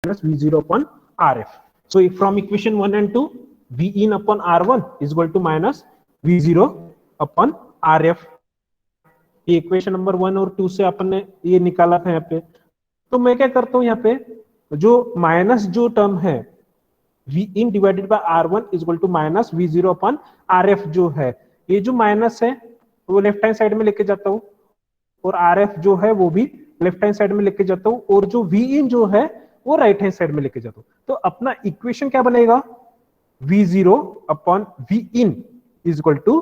minus V0 upon RF. So if from equation 1 and 2, V in upon R1 is equal to minus V0 upon RF. ये equation number 1 और 2 से अपन ने ये निकाला था यहाँ पे. तो मैं क्या करता हूँ यहाँ पे, जो माइनस जो टर्म है V in divided by R1 is equal to minus V0 upon RF जो है, ये जो माइनस है वो लेफ्ट हैंड साइड में लेके जाता हूँ और RF जो है वो भी लेफ्ट हैंड साइड में लेके जाता हूँ और जो V in जो है वो राइट हैंड साइड में लेके जाता हूँ. तो अपना इक्वेशन क्या बनेगा, V0 upon V in is equal to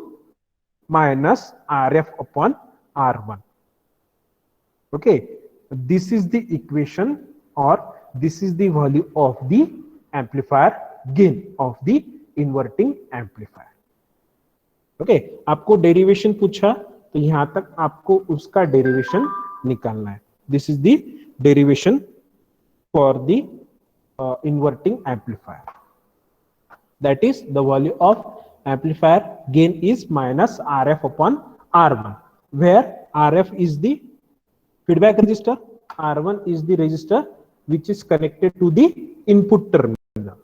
minus RF upon R1. Okay, this is the equation or this is the value of the amplifier gain of the inverting amplifier. Okay, आपको derivation पूछा तो यहां तक आपको उसका derivation निकालना है. This is the derivation for the inverting amplifier. That is the value of amplifier gain is minus RF upon R1, where RF is the feedback resistor, R1 is the resistor which is connected to the input terminal.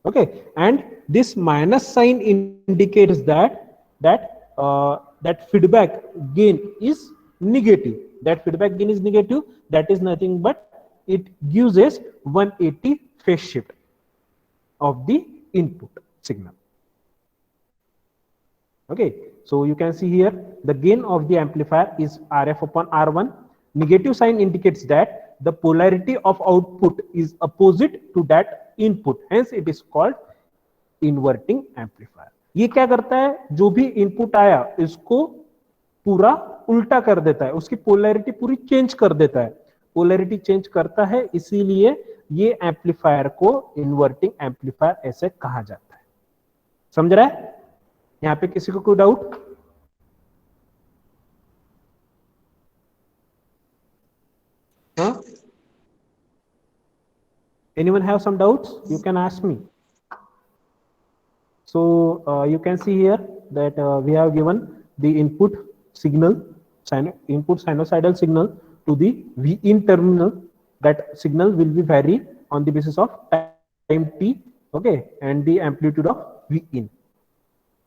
Okay, and this minus sign indicates that feedback gain is negative. That feedback gain is negative. That is nothing but it gives us 180 phase shift of the input signal. Okay, so you can see here the gain of the amplifier is RF upon R1. Negative sign indicates that the polarity of output is opposite to that input, hence it is called inverting amplifier. ये क्या करता है, जो भी input आया इसको पूरा उल्टा कर देता है, उसकी पोलैरिटी पूरी चेंज कर देता है. पोलैरिटी चेंज करता है, इसीलिए ये एम्पलीफायर को इन्वर्टिंग एम्पलीफायर ऐसे कहा जाता है. समझ रहा है? यहाँ पे किसी को कोई doubt? Anyone have some doubts? You can ask me. So you can see here that we have given the input signal, input sinusoidal signal to the V in terminal. That signal will be vary on the basis of time t, okay, and the amplitude of V in.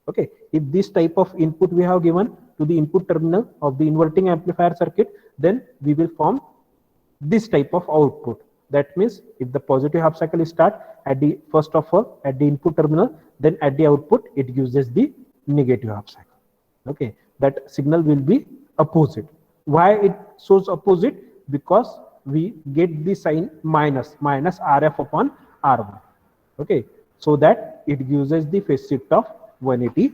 Okay, if this type of input we have given to the input terminal of the inverting amplifier circuit, then we will form this type of output. That means if the positive half cycle is start at the first of all at the input terminal, then at the output it uses the negative half cycle. Okay, that signal will be opposite. Why it shows opposite? Because we get the sign minus RF upon R1. Okay, so that it uses the phase shift of 180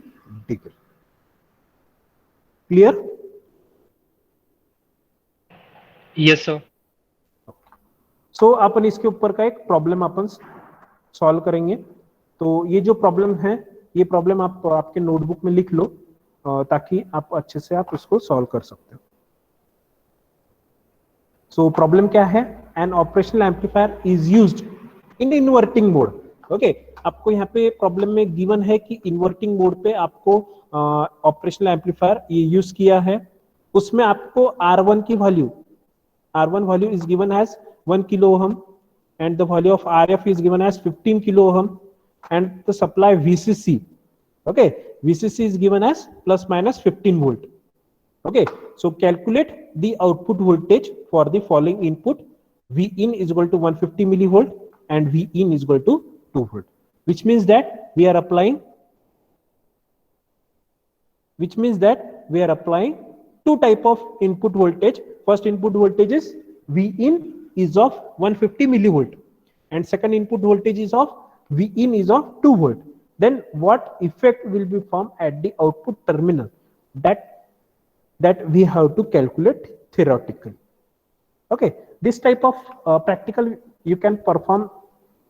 degree. Clear? Yes sir. सो अपन इसके ऊपर का एक problem अपन solve करेंगे. तो ये जो problem है, ये प्रॉब्लम आप आपके नोटबुक में लिख लो ताकि आप अच्छे से आप इसको सॉल्व कर सकते हो. सो प्रॉब्लम क्या है? N operational amplifier is used in inverting mode. Okay, आपको यहाँ पे प्रॉब्लम में गिवन है कि इन्वर्टिंग मोड पे आपको ऑपरेशनल एम्पलीफायर ये यूज किया है. उसमें आपको R1 की value, R1 value is given as 1 kilo ohm and the value of RF is given as 15 kilo ohm and the supply VCC, okay, VCC is given as plus minus 15 volt. Okay, so calculate the output voltage for the following input. V in is equal to 150 millivolt and V in is equal to 2 volt, which means that we are applying two type of input voltage. First input voltage is V in is of 150 millivolt and second input voltage is of V in is of 2 volt. Then what effect will be formed at the output terminal? That we have to calculate theoretically. Okay, this type of practical you can perform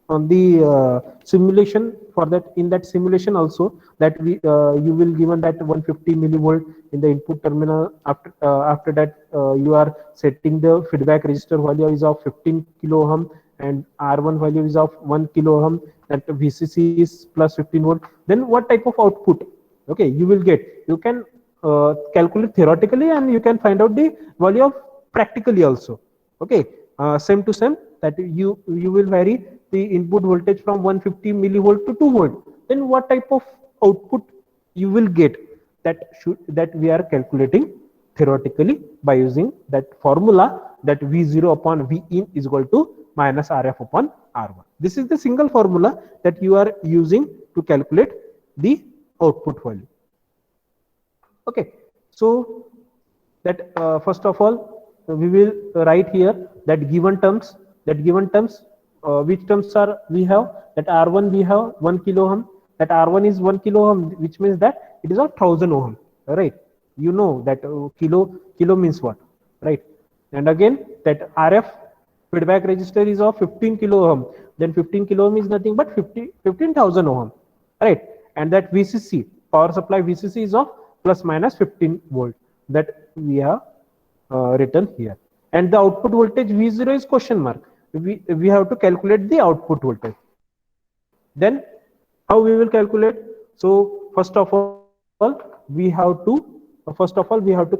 on the simulation. For that, in that simulation also, that you will given that 150 millivolt in the input terminal. After that you are setting the feedback resistor value is of 15 kilo ohm and R1 value is of 1 kilo ohm, that VCC is plus 15 volt. Then what type of output, okay, you will get? You can calculate theoretically and you can find out the value of practically also. Okay, same to same that you will vary the input voltage from 150 millivolt to 2 volt, then what type of output you will get, that we are calculating theoretically by using that formula, that V0 upon V in is equal to minus RF upon R1. This is the single formula that you are using to calculate the output value. Okay, so that first of all we will write here that given terms, which terms are we have, that R1 we have 1 kilo ohm, that R1 is 1 kilo ohm, which means that it is of 1000 ohm, right? You know that kilo means what, right? And again that RF feedback resistor is of 15 kilo ohm, then 15 kilo ohm is nothing but 15,000 ohm, right? And that VCC, power supply VCC, is of plus minus 15 volt, that we have written here. And the output voltage V0 is question mark. We have to calculate the output voltage. Then how we will calculate? So first of all we have to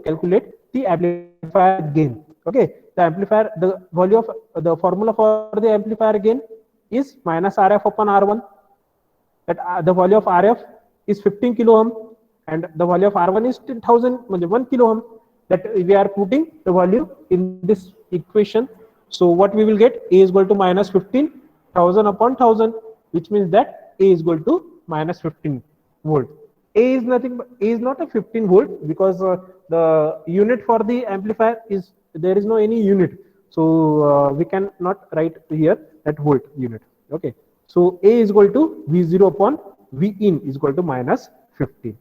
calculate the amplifier gain. Okay, the amplifier, the value of the formula for the amplifier gain is minus RF upon R1. That the value of RF is 15 kilo ohm and the value of R1 is 10,000, 1 kilo ohm. That we are putting the value in this equation. So what we will get, A is equal to minus 15,000 upon 1000, which means that A is equal to minus 15 volt. A is nothing but A is not a 15 volt, because the unit for the amplifier is, there is no any unit, so we can not write here that volt unit. Okay, so A is equal to V0 upon V in is equal to minus 15.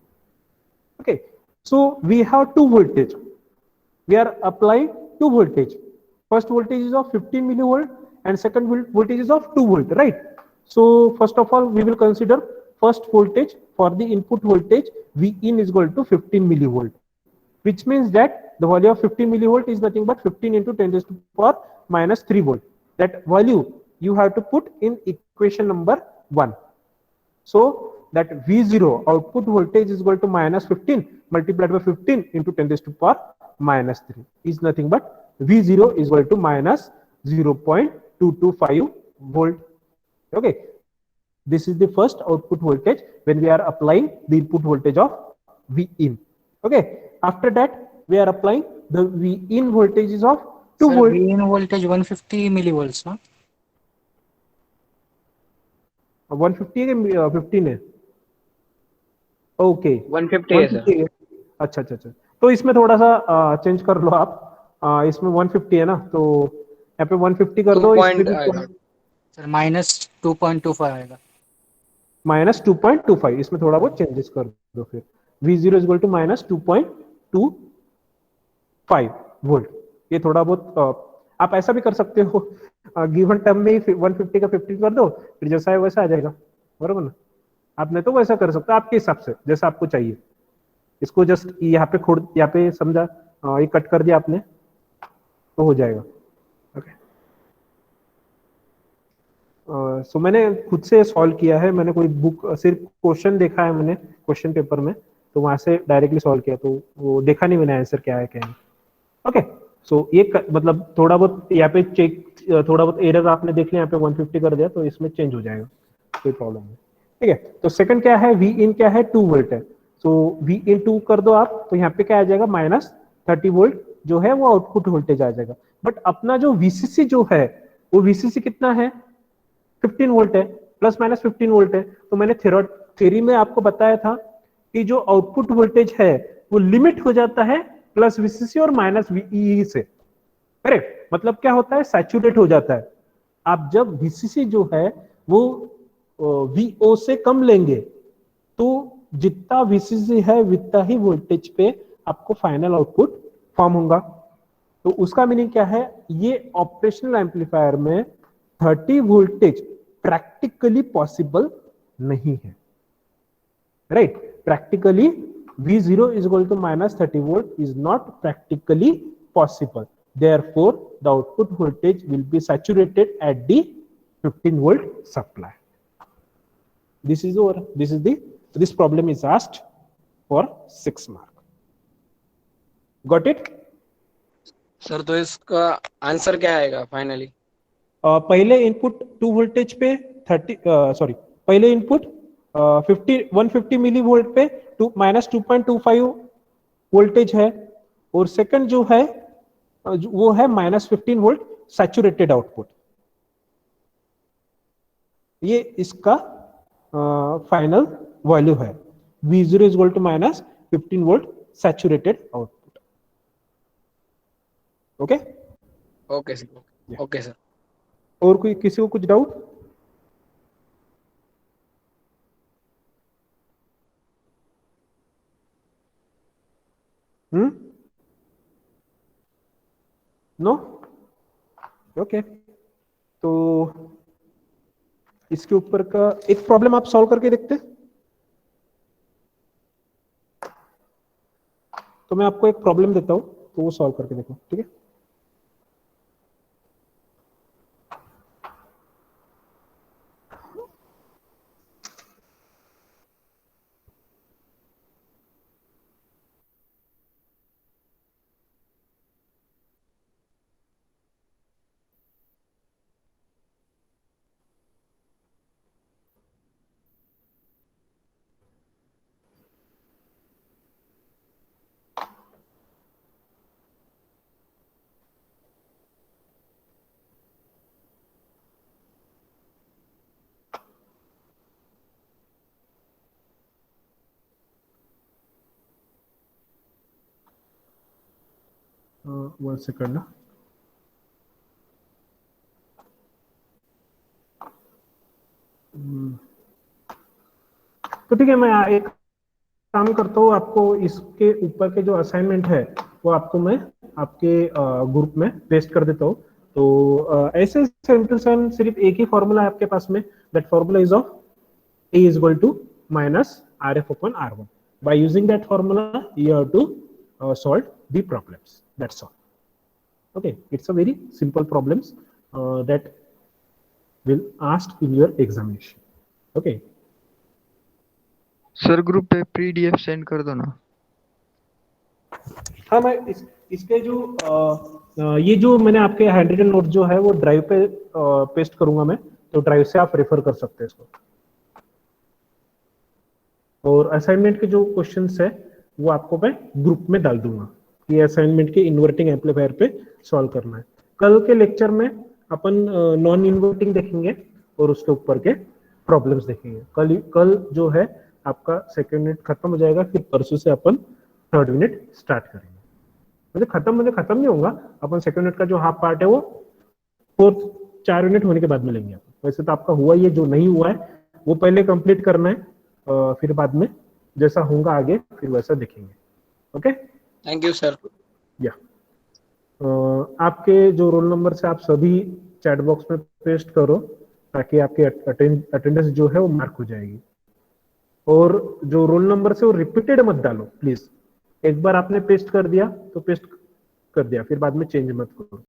Okay, so we have two voltage. We are applying two voltage. First voltage is of 15 millivolt and second voltage is of 2 volt, right? So first of all we will consider first voltage for the input voltage V in is equal to 15 millivolt, which means that the value of 15 millivolt is nothing but 15 into 10 raised to the power minus 3 volt. That value you have to put in equation number 1. So that V0 output voltage is equal to minus 15 multiplied by 15 into 10 raised to the power minus 3 is nothing but V0 is equal to minus 0.225 volt. Okay, this is the first output voltage when we are applying the input voltage of V in. Okay, after that we are applying the V in voltages of 2 volt. V in voltage 150 millivolts, no? 150 है 15 है, okay 150 है sir. अच्छा अच्छा अच्छा, तो इसमें थोड़ा सा चेंज कर लो आप, इसमें 150 है ना, तो यहाँ पे 150 कर दो, सर माइनस 2.25 आएगा, माइनस 2.25, इसमें थोड़ा बहुत चेंजेस कर दो फिर। V0 is equal to minus 2.25 volt. ये थोड़ा बहुत आप ऐसा भी कर सकते हो, गिवन टर्म में 150 का 15 कर दो, फिर जैसा है वैसा आ जाएगा, बरोबर ना? आपने तो वैसा कर सकते हो आपके हिसाब से जैसा आपको चाहिए। इसको जस्ट यहाँ पे खोड़, यहाँ पे समझा, ये कट कर दिया आपने तो हो जाएगा। ओके, सो मैंने खुद से सॉल्व किया है, मैंने कोई बुक, सिर्फ क्वेश्चन देखा है मैंने क्वेश्चन पेपर में, तो वहां से डायरेक्टली सॉल्व किया, तो वो देखा नहीं मैंने आंसर क्या है क्या नहीं। ओके, सो ये मतलब थोड़ा बहुत यहाँ पे चेक, थोड़ा बहुत एरर आपने देख लिया, यहाँ पे 150 कर दिया तो इसमें चेंज हो जाएगा, कोई प्रॉब्लम नहीं। ठीक है, तो सेकंड क्या है, वी इन क्या है, 2 वोल्ट है, सो वी इन 2 कर दो आप, तो यहाँ पे क्या आ जाएगा, माइनस 30 वोल्ट जो है वो आउटपुट वोल्टेज आ जाएगा। बट अपना जो वीसीसी जो है वो वीसीसी कितना है, 15 वोल्ट है, प्लस माइनस 15 वोल्ट है। तो मैंने थ्योरी में आपको बताया था कि जो आउटपुट वोल्टेज है वो लिमिट हो जाता है प्लस वीसीसी और माइनस वीई से, करेक्ट? मतलब क्या होता है, सैचुरेट हो जाता है। आप जब वीसीसी जो है वो वीओ से कम लेंगे तो जितना वीसीसी है उतना ही वोल्टेज पे आपको फाइनल आउटपुट फॉर्म होगा। तो उसका मीनिंग क्या है, ये ऑपरेशनल एम्पलीफायर में 30 वोल्टेज प्रैक्टिकली पॉसिबल नहीं है, right? Practically V0 is equal to minus 30 volt is not practically possible. Therefore, the output voltage will be saturated at the 15 volt supply. This is over. This problem is asked for 6 mark. Got it? Sir तो इसका answer क्या आएगा finally? पहले input 2 voltage पे 30 sorry पहले input 150 milli volt पे -2.25 voltage है, और सेकंड जो है वो है -15 वोल्ट सैचुरेटेड आउटपुट। ये इसका फाइनल वैल्यू है। V0 is equal to -15 volt saturated output. Okay, okay sir, okay sir. और कोई किसी को कुछ डाउट? नो? ओके, तो इसके ऊपर का एक प्रॉब्लम आप सॉल्व करके देखते। तो मैं आपको एक प्रॉब्लम देता हूं, तो वो सॉल्व करके देखो, ठीक है? वन सेकंड ना। तो ठीक है, मैं एक काम करता हूँ, आपको इसके ऊपर के जो असाइनमेंट है वो आपको मैं आपके ग्रुप में पेस्ट कर देता हूँ। तो ऐसे सिंपल सिर्फ एक ही फॉर्मूला है आपके पास में, that formula is of A is equal to minus RF upon R1. By using that formula, you have to solve the problems. That's all. Okay, it's a very simple problems that will asked in your examination. Okay. Sir group पे PDF send कर दो ना। हाँ, मैं इसके जो ये जो मैंने आपके हैंड रिटन नोट जो है वो ड्राइव पे पेस्ट करूंगा मैं, तो ड्राइव से आप रेफर कर सकते हैं इसको। और असाइनमेंट के जो क्वेश्चंस है वो आपको मैं ग्रुप में डाल दूंगा। ये असाइनमेंट के इन्वर्टिंग एम्पलीफायर पे सॉल्व करना है। कल के लेक्चर में अपन नॉन इन्वर्टिंग देखेंगे और उसके ऊपर के प्रॉब्लम्स देखेंगे। कल जो है आपका सेकेंड यूनिट खत्म हो जाएगा, फिर परसों से अपन थर्ड यूनिट स्टार्ट करेंगे। मतलब खत्म नहीं होगा, अपन सेकेंड यूनिट का जो हाफ पार्ट है वो फोर्थ 4 यूनिट होने के बाद में लेंगे। वैसे तो आपका हुआ, ये जो नहीं हुआ है वो पहले कंप्लीट करना है, फिर बाद में जैसा होगा आगे फिर वैसा देखेंगे। Okay, thank you sir. या आपके जो रोल नंबर से आप सभी चैट बॉक्स में पेस्ट करो, ताकि आपके अटेंडेंस जो है वो मार्क हो जाएगी। और जो रोल नंबर से वो रिपीटेड मत डालो प्लीज। एक बार आपने पेस्ट कर दिया तो पेस्ट कर दिया, फिर बाद में चेंज मत करो।